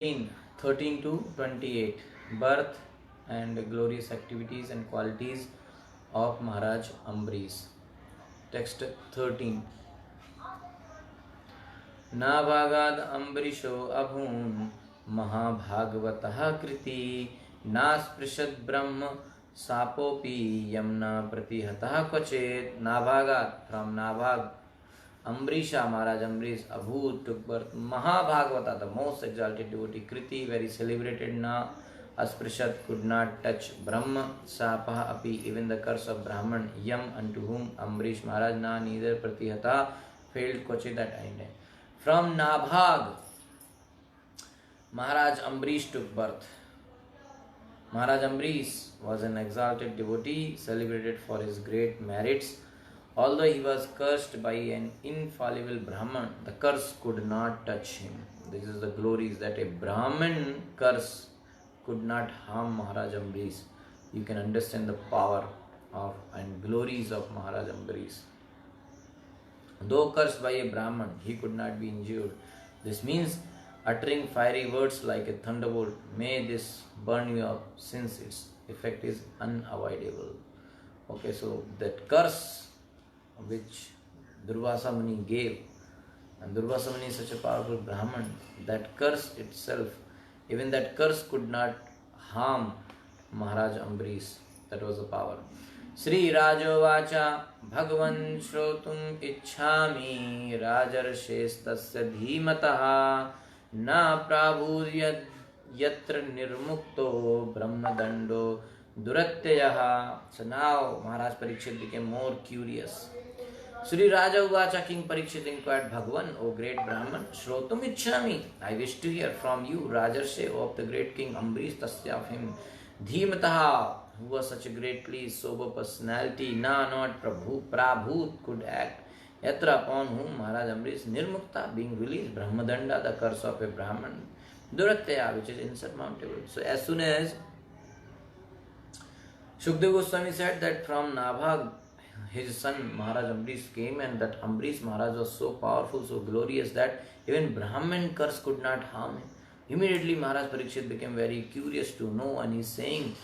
13 to 28 Birth and glorious activities and qualities of Maharaj Ambarish. Text 13. नाभागाद अम्बरीशो अभून् महाभागवतः कृति नास्पृशद ब्रह्म सापोपि यमुना प्रतिहतः क्वचित्. Nabhagad, from Nabhag, Ambrisha, Maharaj Ambarish, Abhut took birth. Mahabhagavata, the most exalted devotee, Kriti, very celebrated. Na Asprishat, could not touch Brahma, Sapaha api, even the curse of Brahman, Yam, unto whom Ambarish Maharaj na neither Pratihata failed Kochit at any time. From Nabhag, Maharaj Ambarish took birth. Maharaj Ambarish was an exalted devotee, celebrated for his great merits. Although he was cursed by an infallible Brahman, the curse could not touch him. This is the glories that a Brahman curse could not harm Maharaj Ambarish. You can understand the power of and glories of Maharaj Ambarish. Though cursed by a Brahman, he could not be injured. This means uttering fiery words like a thunderbolt, may this burn you up, since its effect is unavoidable. Okay, so that curse which Durvasa Muni gave, and Durvasa Muni is such a powerful Brahman, that curse itself, even that curse could not harm Maharaj Ambarish. That was the power. Sri Rajovacha Bhagavan Shrotum Ichhami Rajarshes Tasya Dhimataha Na Prabhuryad Yatra Nirmukto Brahmadando Duratyayaha. So now Maharaj Parikshit became more curious. Sri Raja Uvacha, King Parikshit inquired, Bhagavan, O great Brahman, Shrotum Ichhami, I wish to hear from you, Rajarshe, of the great King Ambarish, Tasya of him, Dhimataha, who was such a greatly sober personality, not Prabhut could act, Yatra, upon whom Maharaj Ambarish Nirmukta, being released, Brahmadanda, the curse of a Brahman, Duratya, which is insurmountable. So as soon as Shukdev Goswami said that from Nabhag, his son Maharaj Ambarish came, and that Ambarish Maharaj was so powerful, so glorious, that even Brahman curse could not harm him. Immediately Maharaj Parikshit became very curious to know, and he is saying,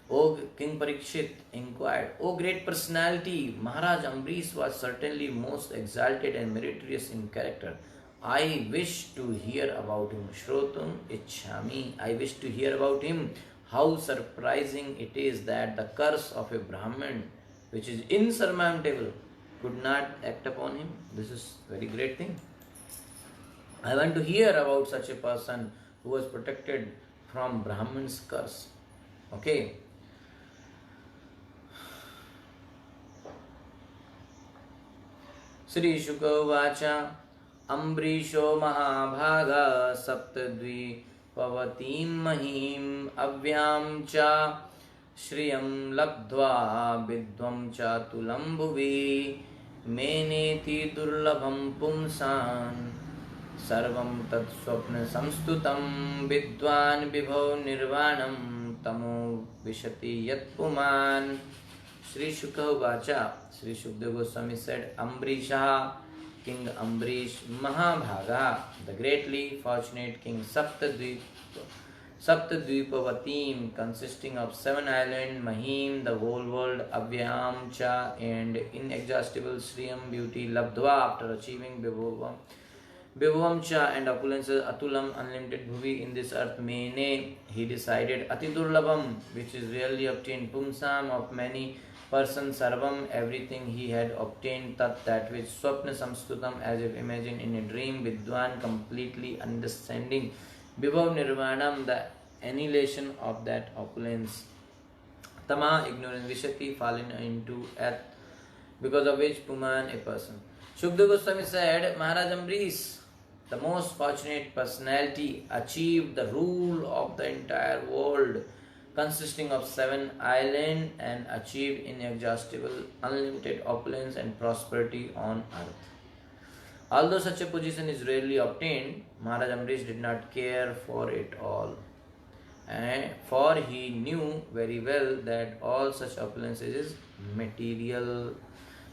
O King Parikshit inquired, O great personality, Maharaj Ambarish was certainly most exalted and meritorious in character. I wish to hear about him. Shrotum Ichhami, I wish to hear about him. How surprising it is that the curse of a Brahman, which is insurmountable, could not act upon him. This is a very great thing. I want to hear about such a person who was protected from Brahman's curse. Okay. Sri Shuka Vacha Ambrisho Mahabhaga Saptadvi Pavatim Mahim Avyam Cha Shriyam Labdva Vidvam Cha Tulam Bhuvi Meneti Durlabham Pumsan Sarvam Tat Swapna Samstutam Vidwan Vibhav Nirvanam Tamo Vishati Yat Puman. Sri Shukha Vacha, Sri Shukdev Goswami said, Ambrisha, King Ambarish, Mahabhaga, the greatly fortunate king, Saptadvipavatim, consisting of 7 islands, Mahim, the whole world, Avyam Cha, and inexhaustible Sriyam beauty, Labdva, after achieving Vibhavam Cha and opulences, Atulam, unlimited Bhuvi in this earth, Mene, he decided, Atidurlabham, which is rarely obtained, Pumsam, of many persons, Sarvam, everything he had obtained, Tat, that which, Swapna Samstutam, as if imagined in a dream, Vidwan, completely understanding, Vibhav Nirvanam, the annihilation of that opulence, Tama, ignorance, Vishati, fallen into earth, because of which Puman, a person. Shukdev Goswami said, Maharaj Ambarish, the most fortunate personality, achieved the rule of the entire world, consisting of 7 islands, and achieved inexhaustible, unlimited opulence and prosperity on earth. Although such a position is rarely obtained, Maharaj Ambarish did not care for it all. For he knew very well that all such opulence is material.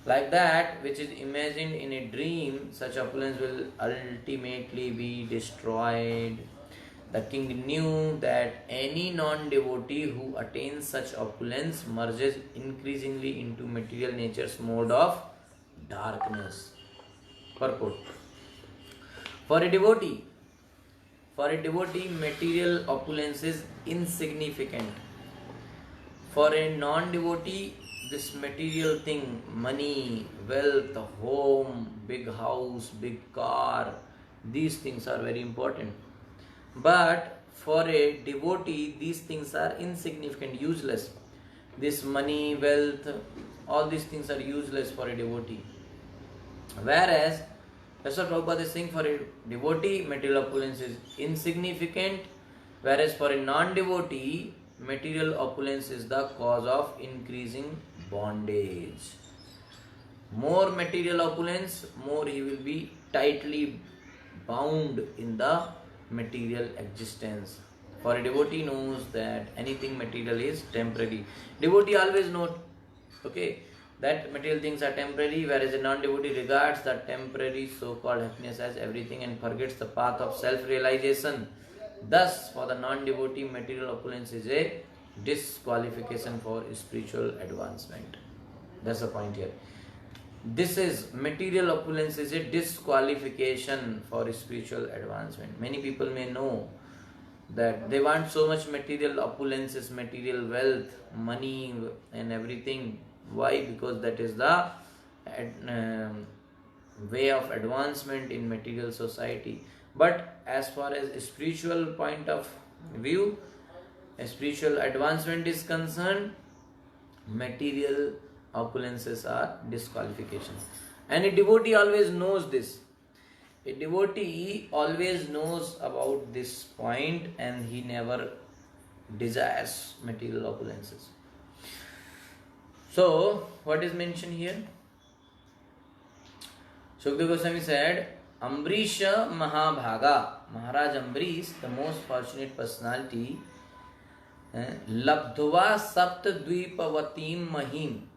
Like that which is imagined in a dream, such opulence will ultimately be destroyed. The king knew that any non-devotee who attains such opulence merges increasingly into material nature's mode of darkness. Purport. For a devotee, material opulence is insignificant. For a non-devotee, this material thing, money, wealth, home, big house, big car, these things are very important. But for a devotee, these things are insignificant, useless. This money, wealth, all these things are useless for a devotee. Whereas, that's what Prabhupada is saying, for a devotee, material opulence is insignificant. Whereas for a non-devotee, material opulence is the cause of increasing bondage. More material opulence, more he will be tightly bound in the material existence. For a devotee knows that anything material is temporary. Devotee always knows, okay, that material things are temporary, whereas a non-devotee regards the temporary so-called happiness as everything and forgets the path of self-realization. Thus, for the non-devotee, material opulence is a disqualification for spiritual advancement. That's the point here. This is, material opulence is a disqualification for spiritual advancement. Many people may know that they want so much material opulences, material wealth, money and everything. Why? Because that is the way of advancement in material society. But as far as a spiritual point of view, a spiritual advancement is concerned, material opulences are disqualification. And a devotee always knows this. A devotee always knows about this point and he never desires material opulences. So, what is mentioned here? Shukdev Goswami said, Ambrisha Mahabhaga, Maharaj Ambarish, the most fortunate personality, Labdhva Saptadvipavatim Mahim.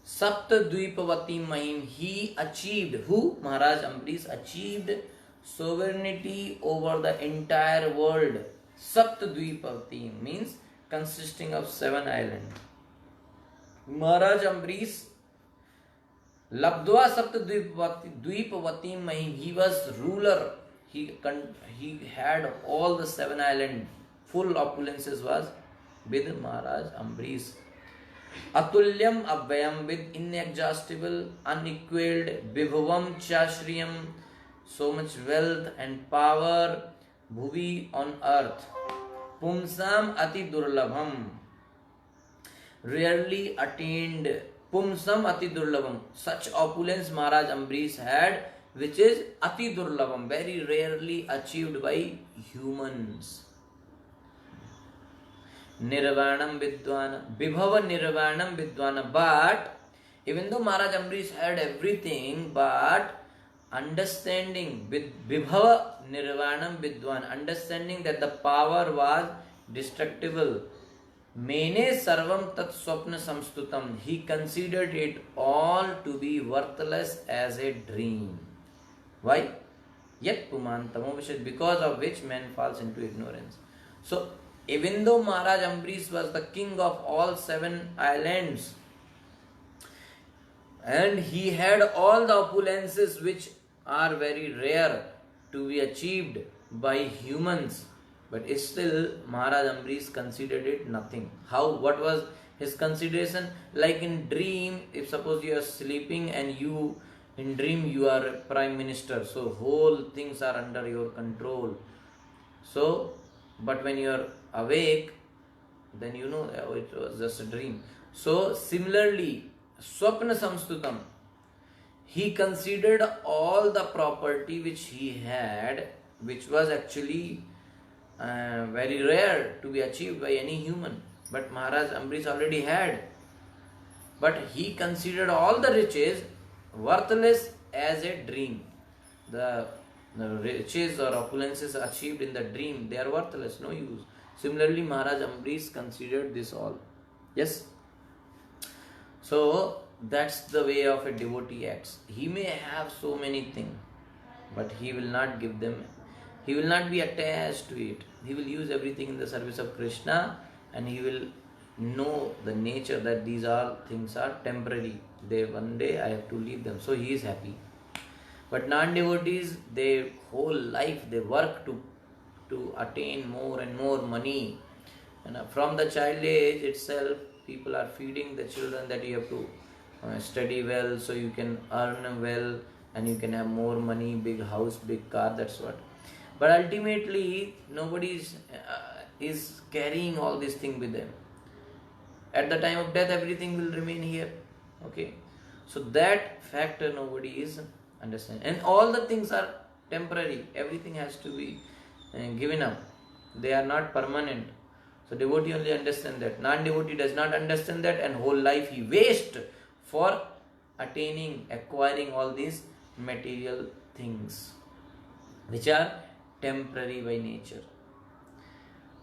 Saptadvipavatim Mahim, he achieved, who? Maharaj Ambarish achieved sovereignty over the entire world. Saptadvipavatim means consisting of 7 islands. Maharaj Ambarish, Labdhva Saptadvipavatim Mahim, he was ruler. He had all the 7 islands. Full opulences was with Maharaj Ambarish. Atulyam Abhyam, with inexhaustible, unequaled, Vibhavam Chashriyam, so much wealth and power, Bhuvi on earth. Pumsam Ati Durlabham, rarely attained. Pumsam Ati Durlabham, such opulence Maharaj Ambarish had, which is Ati Durlabham, very rarely achieved by humans. Nirvanam Vidvana, Vibhava Nirvanam Vidvana. But even though Maharaj Ambarish had everything, but understanding with Vibhava Nirvanam Vidvana, understanding that the power was destructible. Mene Sarvam Tat Swapna Samstutam, he considered it all to be worthless as a dream. Why? Yet Pumantamo, because of which man falls into ignorance. So, even though Maharaj Ambarish was the king of all 7 islands and he had all the opulences which are very rare to be achieved by humans, but still Maharaj Ambarish considered it nothing. How? What was his consideration? Like in dream, if suppose you are sleeping and you in dream you are a prime minister, so whole things are under your control. So, but when you are awake, then you know it was just a dream. So similarly, Swapna Samstutam, he considered all the property which he had, which was actually very rare to be achieved by any human, but Maharaj Ambarish already had. But he considered all the riches worthless as a dream. The riches or opulences achieved in the dream, they are worthless, no use. Similarly, Maharaj Ambarish considered this all. Yes. So that's the way of a devotee acts. He may have so many things, but he will not give them He will not be attached to it. He will use everything in the service of Krishna, and he will know the nature that these all things are temporary. They one day I have to leave them. So he is happy. But non-devotees, their whole life they work to attain more and more money. And from the child age itself, people are feeding the children that you have to study well, so you can earn well, and you can have more money, big house, big car. That's what. But ultimately, nobody is carrying all these things with them. At the time of death, everything will remain here. Okay, so that factor nobody is understanding, and all the things are temporary. Everything has to be given up. They are not permanent. So devotee only understand that. Non-devotee does not understand that, and whole life he wastes for attaining, acquiring all these material things, which are temporary by nature.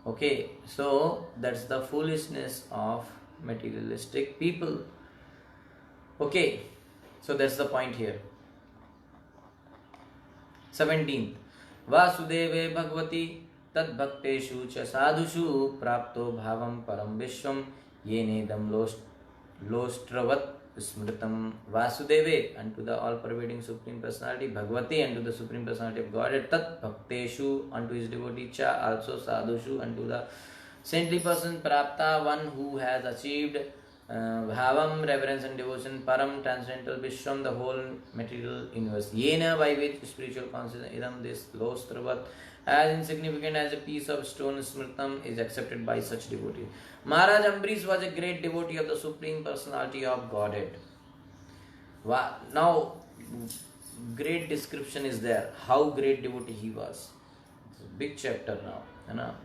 Okay, so that's the foolishness of materialistic people. Okay, so that's the point here. 17th, Vasudeve Bhagavati Tad Bhakteshu Cha Sadhushu Prapto Bhavam Param Vishwam Yenedam Lostravat Smritam. Vasudeve, unto the all-pervading Supreme Personality, Bhagavati, unto the Supreme Personality of Godhead, Tat Bhakteshu, unto his devotee, Cha, also Sadhushu, unto the saintly person, Prapta, one who has achieved Bhavam, reverence and devotion, Param, transcendental, Vishwam, the whole material universe, Yena, by which spiritual consciousness, Idam, this Lostravat, as insignificant as a piece of stone, Smritam, is accepted by such devotee. Maharaj Ambarish was a great devotee of the Supreme Personality of Godhead. Now, great description is there, how great devotee he was. It's a big chapter now.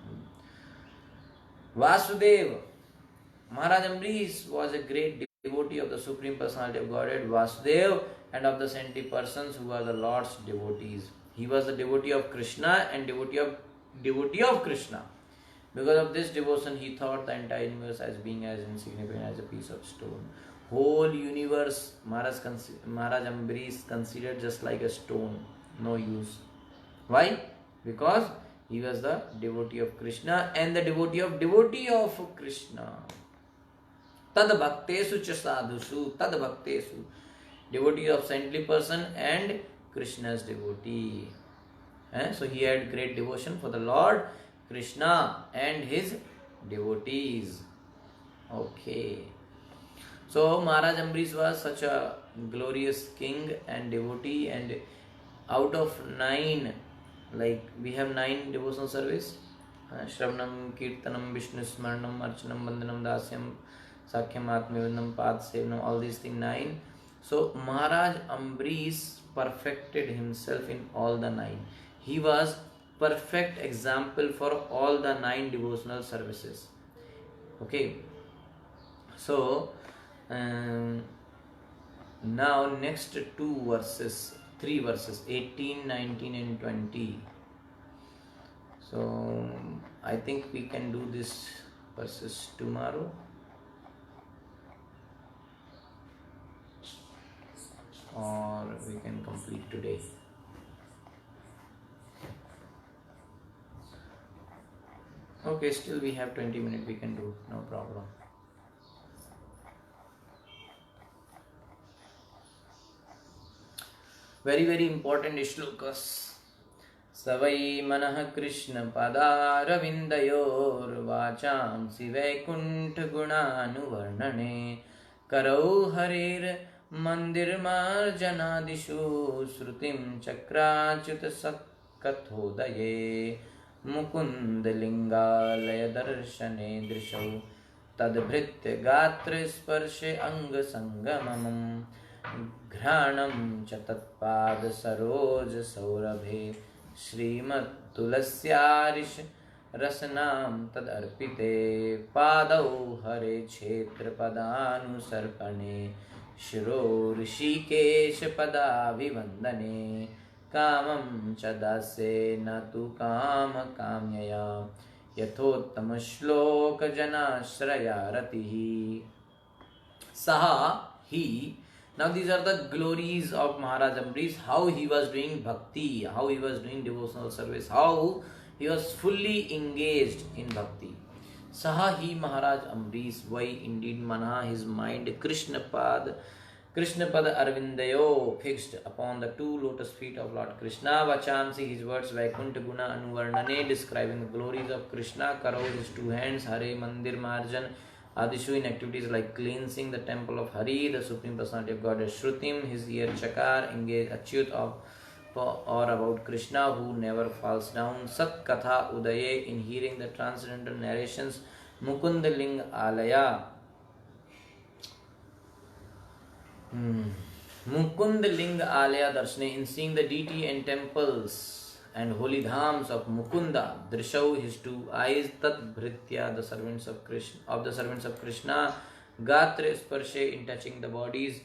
Vasudeva, Maharaj Ambarish was a great devotee of the Supreme Personality of Godhead, Vasudeva, and of the saintly persons who are the Lord's devotees. He was the devotee of Krishna and devotee of Krishna. Because of this devotion, he thought the entire universe as being as insignificant as a piece of stone. Whole universe, Maharaj Ambarish considered just like a stone, no use. Why? Because he was the devotee of Krishna and the devotee of Krishna. Tad bhaktesu cha sadhusu, tad bhaktesu, devotee of saintly person and Krishna's devotee. So he had great devotion for the Lord Krishna and his devotees. Okay. So Maharaj Ambarish was such a glorious king and devotee, and out of 9, like we have 9 devotional service, Shravanam, Kirtanam, Vishnu Smaranam, Archanam, Vandanam, Dasyam, Sakhyam, Atmavidam, Pad Sevanam, all these things 9. So Maharaj Ambarish perfected himself in all the 9. He was perfect example for all the 9 devotional services. Okay. So now next 3 verses, 18, 19 and 20. So I think we can do this verses tomorrow. Or we can complete today. Okay, still we have 20 minutes, we can do, no problem. Very important shlokas. Savai manah Krishna padaravindayor vacham sivaikuntha gunanuvarnane karau harir mandir marjanadishu shrutim chakrachyuta sakkathodaye Mukund lingalaya darshane drishau tadbhritya gatra sparshe anga sangamam घ्राणं च तत्पाद सरोज सौरभे श्रीमत् तुलस्यारिष रसनां तदर्पिते पादौ हरे क्षेत्र पदानुसर्पणे शिरो ऋषिकेश पदाभिवन्दने कामं च दास्ये न तु काम काम्यया यथोत्तम श्लोक जनाश्रया रतिः सः ही Now these are the glories of Maharaj Ambrish, how he was doing bhakti, how he was doing devotional service, how he was fully engaged in bhakti. Saha hi Maharaj Ambrish, why indeed mana his mind Krishnapad Arvindayo fixed upon the two lotus feet of Lord Krishna. Vachamsi, his words Vaikuntha Guna Anuvarnane, describing the glories of Krishna. Karo, his two hands, Hare Mandir Marjan, Adishu, in activities like cleansing the temple of Hari, the Supreme Personality of God, Shrutim, his ear Chakar, engage Achyut of or about Krishna who never falls down. Sat Katha Udaye, in hearing the transcendental narrations. Mukund Ling Alaya. Mukund Ling Alaya Darshane, in seeing the deity and temples and holy dhams of Mukunda. Drishau, his two eyes. Tat Bhritya, the servants of Krishna. Gatra Sparshe, in touching the bodies.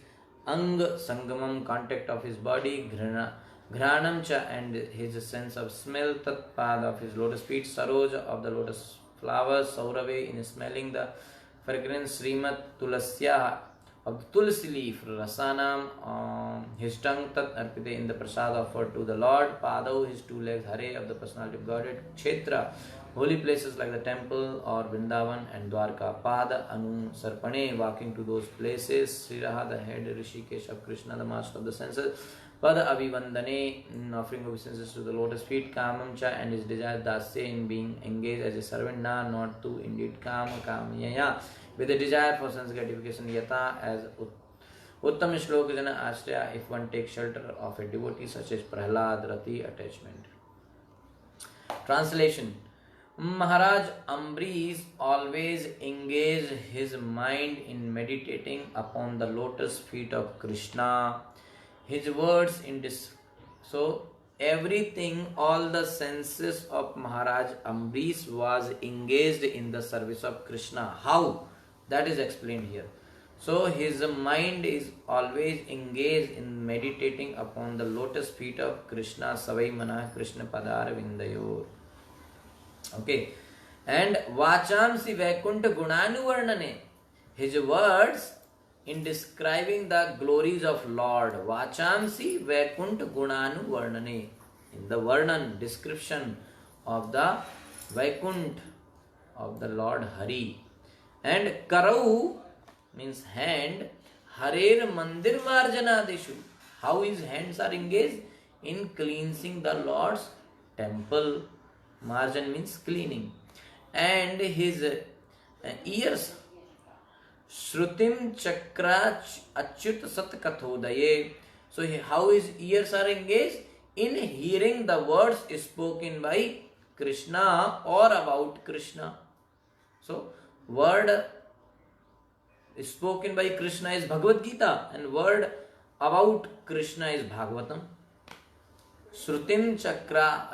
Ang Sangamam, contact of his body. Ghranam cha, and his sense of smell. Tat Pad, of his lotus feet. Saroj, of the lotus flowers. Saurave, in smelling the fragrance. Srimat Tulasya, of the tulsi leaf. Rasanam, his tongue. Tat Arpite, in the prasad offered to the Lord. Padav, his two legs. Hare, of the personality of Godhead. Kshetra, holy places like the temple or Vrindavan and Dwarka. Pada Anu Sarpane, walking to those places. Sriraha, the head. Rishikesh of Krishna, the master of the senses. Pada Avivandane, offering obeisances to the lotus feet. Kamamcha, and his desire. Dasya, in being engaged as a servant. Na, not to, indeed. Kamyaya, with a desire for sense gratification. Yata, as Uttam Shlok Jana Ashraya, if one takes shelter of a devotee such as Prahlad, Rati, attachment. Translation. Maharaj Ambrish always engaged his mind in meditating upon the lotus feet of Krishna. His words in this. So, everything, all the senses of Maharaj Ambrish was engaged in the service of Krishna. How? That is explained here. So, his mind is always engaged in meditating upon the lotus feet of Krishna. Savai Mana Krishna Padar Vindayor. Okay. And Vachamsi Vaikuntha Gunanu Varnane. His words in describing the glories of Lord. Vachamsi Vaikuntha Gunanu Varnane. In the Varnan, description of the Vaikuntha of the Lord Hari. And Karau means hand. Harer Mandir Marjanadeshu. How his hands are engaged in cleansing the Lord's temple. Marjan means cleaning. And his ears. Shrutim Chakra Achyut Sat Kathodaye. So how his ears are engaged? In hearing the words spoken by Krishna or about Krishna. So word spoken by Krishna is Bhagavad Gita and word about Krishna is Bhagavatam. Shrutim Chakra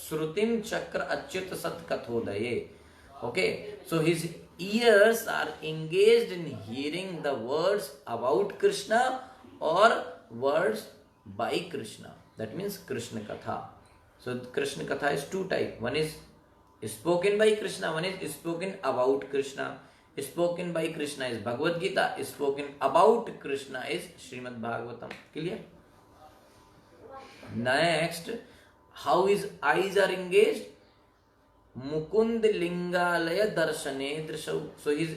Achyut Sat Kathodaye. Okay, so his ears are engaged in hearing the words about Krishna or words by Krishna. That means Krishna Katha. So Krishna Katha is two types. One is spoken by Krishna, one is spoken about Krishna. Spoken by Krishna is Bhagavad Gita, spoken about Krishna is Srimad Bhagavatam. Clear? Next, how his eyes are engaged? Mukund Lingalaya Darshane Drishau. So his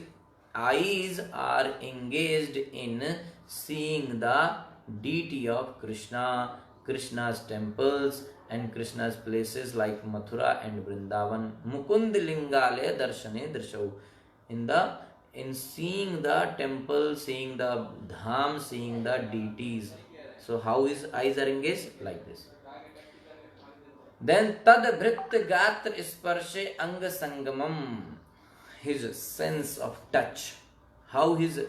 eyes are engaged in seeing the deity of Krishna, Krishna's temples and Krishna's places like Mathura and Vrindavan. Mukund Lingalaya Darshane Drishau. In seeing the temple, seeing the dham, seeing the deities. So how his eyes are engaged? Like this. Then Tad Bhrit Gatra Sparshe Anga Sangamam. His sense of touch. How his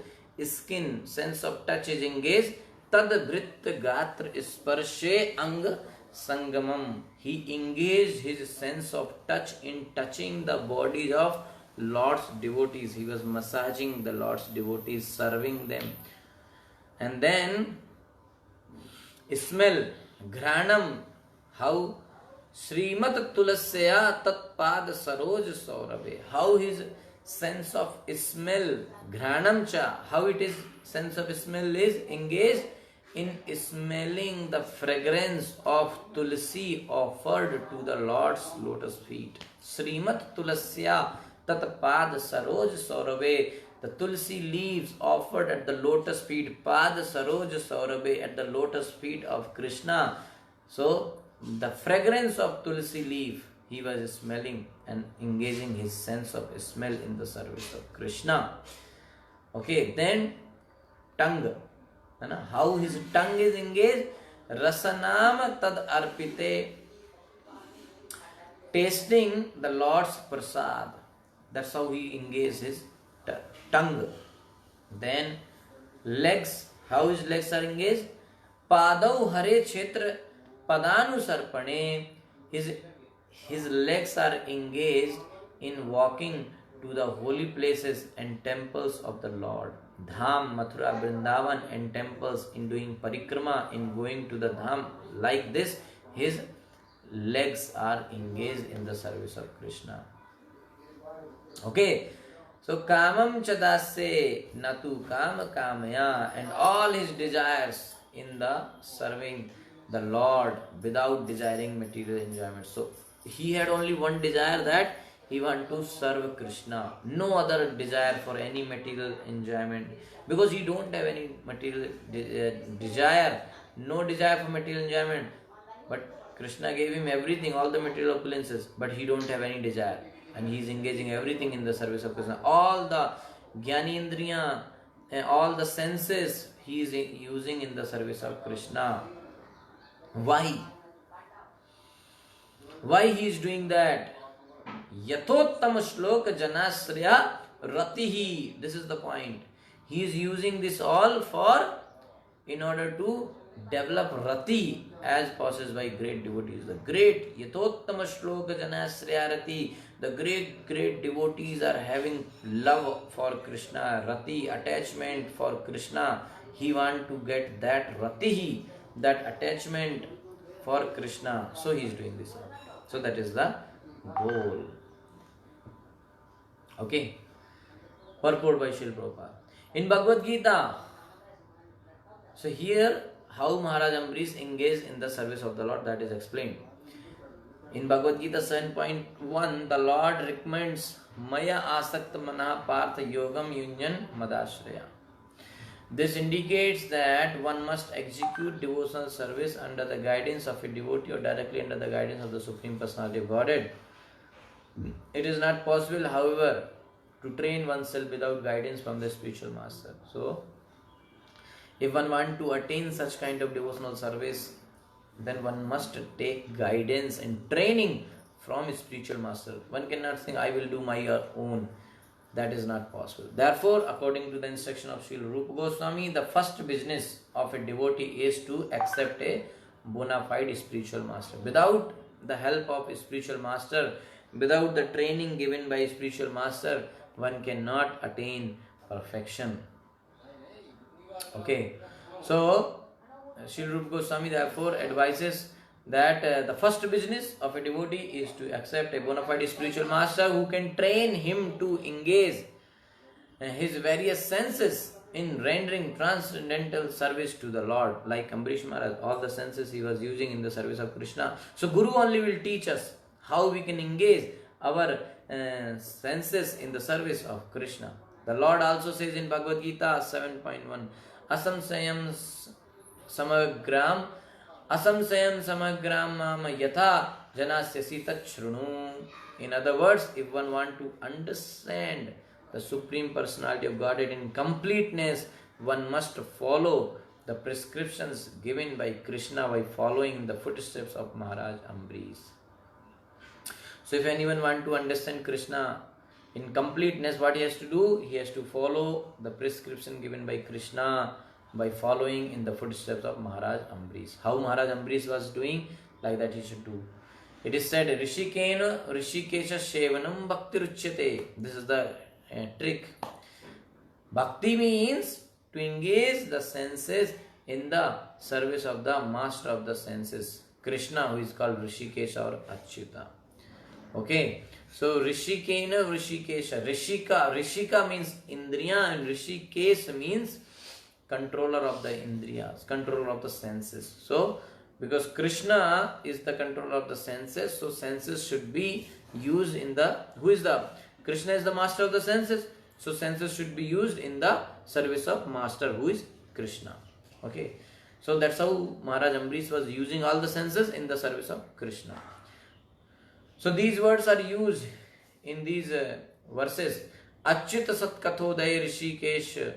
skin, sense of touch is engaged. Tad Bhrit Gatra Sparshe Anga Sangamam. He engaged his sense of touch in touching the bodies of Lord's devotees. He was massaging the Lord's devotees, serving them. And then smell, Ghranam, how Srimat Tulasya Tat Pad Saroj Saurabhe, how his sense of smell, Ghranam cha. How it is sense of smell is engaged in smelling the fragrance of tulsi offered to the Lord's lotus feet. Srimat Tulasya Tat Pad Saroj Saurabe. The tulsi leaves offered at the lotus feet, Pad Saroj Saurabe, at the lotus feet of Krishna. So, the fragrance of tulsi leaf he was smelling and engaging his sense of smell in the service of Krishna. Okay, then tongue. How his tongue is engaged? Rasanam tad arpite, tasting the Lord's prasad. That's how he engaged his tongue. Then legs. How his legs are engaged? Padau hare kshetra padanusarpane. His legs are engaged in walking to the holy places and temples of the Lord. Dham, Mathura, Vrindavan and temples, in doing parikrama, in going to the Dham. Like this, his legs are engaged in the service of Krishna. Okay. So, Kamam Chadase Natu Kama Kamaya, and all his desires in the serving the Lord without desiring material enjoyment. So, he had only one desire, that he want to serve Krishna. No other desire for any material enjoyment, because he don't have any material desire. No desire for material enjoyment. But Krishna gave him everything, all the material opulences, but he don't have any desire. And he is engaging everything in the service of Krishna. All the Jnanendriya and all the senses he is using in the service of Krishna. Why? Why he is doing that? Yatottam shloka janasriya ratihi. This is the point. He is using this all in order to develop rati as possessed by great devotees. The great Yatottam shloka janasriya rati. The great devotees are having love for Krishna, rati, attachment for Krishna. He want to get that ratihi, that attachment for Krishna. So he is doing this. So that is the goal. Okay. Purport by Srila Prabhupada. In Bhagavad Gita, so here how Maharaj Ambrish engaged in the service of the Lord, that is explained. In Bhagavad Gita 7.1, the Lord recommends Maya Asakta Mana Partha Yogam Yunyan Madashraya. This indicates that one must execute devotional service under the guidance of a devotee or directly under the guidance of the Supreme Personality of Godhead. It is not possible, however, to train oneself without guidance from the spiritual master. So, if one wants to attain such kind of devotional service, then one must take guidance and training from a spiritual master. One cannot think, I will do my own. That is not possible. Therefore, according to the instruction of Srila Rupa Goswami, the first business of a devotee is to accept a bona fide spiritual master. Without the help of a spiritual master, without the training given by a spiritual master, one cannot attain perfection. Okay. So, Srila Rupa Goswami therefore advises that the first business of a devotee is to accept a bona fide spiritual master who can train him to engage his various senses in rendering transcendental service to the Lord. Like Ambrish Maharaj, all the senses he was using in the service of Krishna. So Guru only will teach us how we can engage our senses in the service of Krishna. The Lord also says in Bhagavad Gita 7.1, Asamsayam samagram mama yatha janasyasi tachrunu. In other words, if one want to understand the Supreme Personality of Godhead in completeness, one must follow the prescriptions given by Krishna by following the footsteps of Maharaj Ambrish. So if anyone want to understand Krishna in completeness, what he has to do? He has to follow the prescription given by Krishna by following in the footsteps of Maharaj Ambrish. How Maharaj Ambrish was doing, like that he should do. It is said, Rishikena Rishikesha Shevanam Bhakti Ruchyate. This is the trick. Bhakti means to engage the senses in the service of the master of the senses, Krishna, who is called Rishikesha or Achyuta. Okay. So Rishikena Rishikesha. Rishika means Indriya and Rishikesh means controller of the Indriyas, controller of the senses. So because Krishna is the controller of the senses, so senses should be used in the, Krishna is the master of the senses, so senses should be used in the service of master who is Krishna. Okay, so that's how Maharaj Ambrish was using all the senses in the service of Krishna. So these words are used in these verses. Achyuta Satkathoday Rishikesh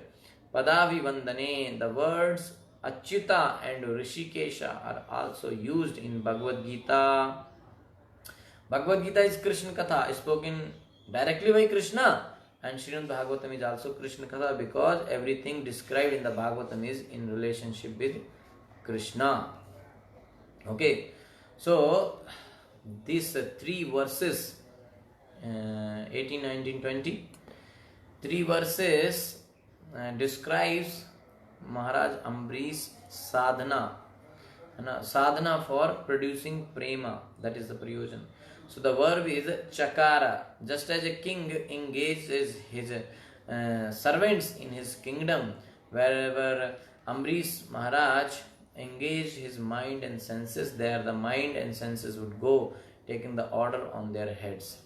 Padavi Vandane. The words Achyuta and Rishikesha are also used in Bhagavad Gita. Bhagavad Gita is Krishna Katha, spoken directly by Krishna, and Srimad Bhagavatam is also Krishna Katha because everything described in the Bhagavatam is in relationship with Krishna. Okay, so these three verses, 18, 19, 20, three verses describes Maharaj Ambrish sadhana, sadhana for producing prema, that is the prayojan. So the verb is chakara. Just as a king engages his servants in his kingdom, wherever Ambrish Maharaj engaged his mind and senses, there the mind and senses would go, taking the order on their heads.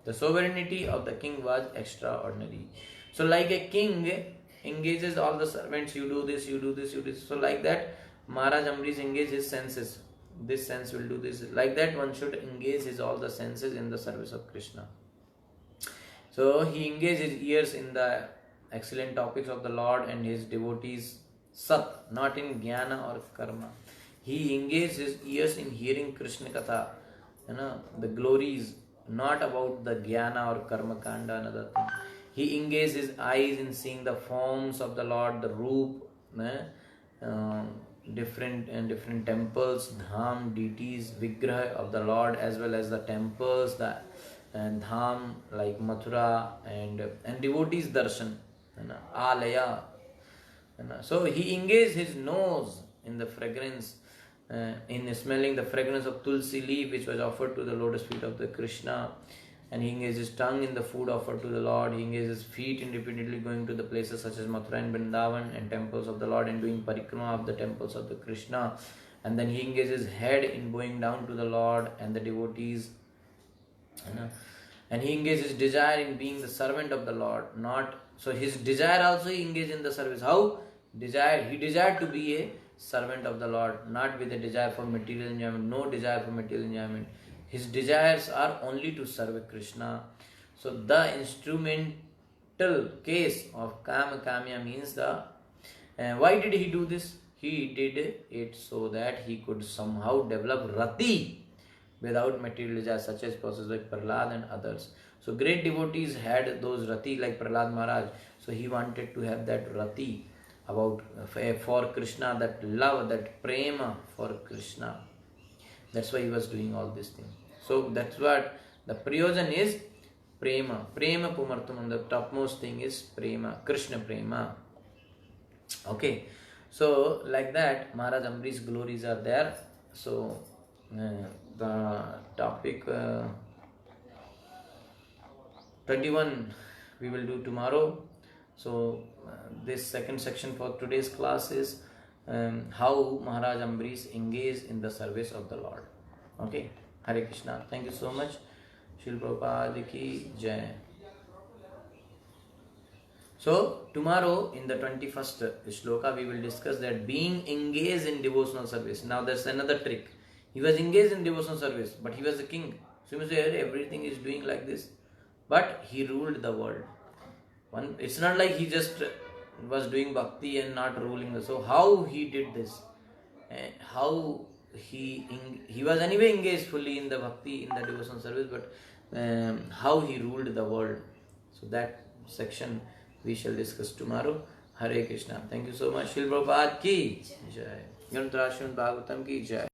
The sovereignty of the king was extraordinary. So like a king engages all the servants, you do this, you do this, you do this. So like that, Maharaj Ambrish engaged his senses. This sense will do this. Like that, one should engage his all the senses in the service of Krishna. So he engaged his ears in the excellent topics of the Lord and his devotees Sat, not in Jnana or Karma. He engaged his ears in hearing Krishna Katha, the glories, not about the Jnana or Karma Kanda, another thing. He engaged his eyes in seeing the forms of the Lord, the Roop, different temples, dham, deities, vigraha of the Lord, as well as the temples, the dham like Mathura and devotees darshan, alaya. So he engaged his nose in the fragrance, in smelling the fragrance of tulsi leaf which was offered to the lotus feet of the Krishna, and he engaged his tongue in the food offered to the Lord. He engaged his feet in repeatedly going to the places such as Mathura and Vrindavan and temples of the Lord and doing parikrama of the temples of the Krishna. And then he engaged his head in going down to the Lord and the devotees. And he engaged his desire in being the servant of the Lord. So his desire also he engaged in the service. How? He desired to be a servant of the Lord, not with a desire for material enjoyment. No desire for material enjoyment. His desires are only to serve Krishna. So the instrumental case of Kama Kamya means why did he do this? He did it so that he could somehow develop rati without material desires, such as persons like Prahlad and others. So great devotees had those rati like Prahlad Maharaj. So he wanted to have that rati for Krishna, that love, that prema for Krishna. That's why he was doing all these things. So that's what the prayojan is, prema. Prema pumartam, the topmost thing is prema, Krishna prema. Okay. So like that, Maharaj Ambrish's glories are there. So the topic 21 we will do tomorrow. So this second section for today's class is how Maharaj Ambrish engaged in the service of the Lord. Okay. Hare Krishna. Thank you so much. Srila Prabhupada ki Jai. So tomorrow in the 21st shloka we will discuss that being engaged in devotional service. Now there's another trick. He was engaged in devotional service, but he was a king. So you may say everything is doing like this, but he ruled the world. It's not like he just was doing bhakti and not ruling. So how he did this? How he was anyway engaged fully in the bhakti, in the devotional service, but how he ruled the world. So that section we shall discuss tomorrow. Hare Krishna. Thank you so much. Srila Prabhupada ki Jai. Granth Rashid Bhagavatam ki Jai.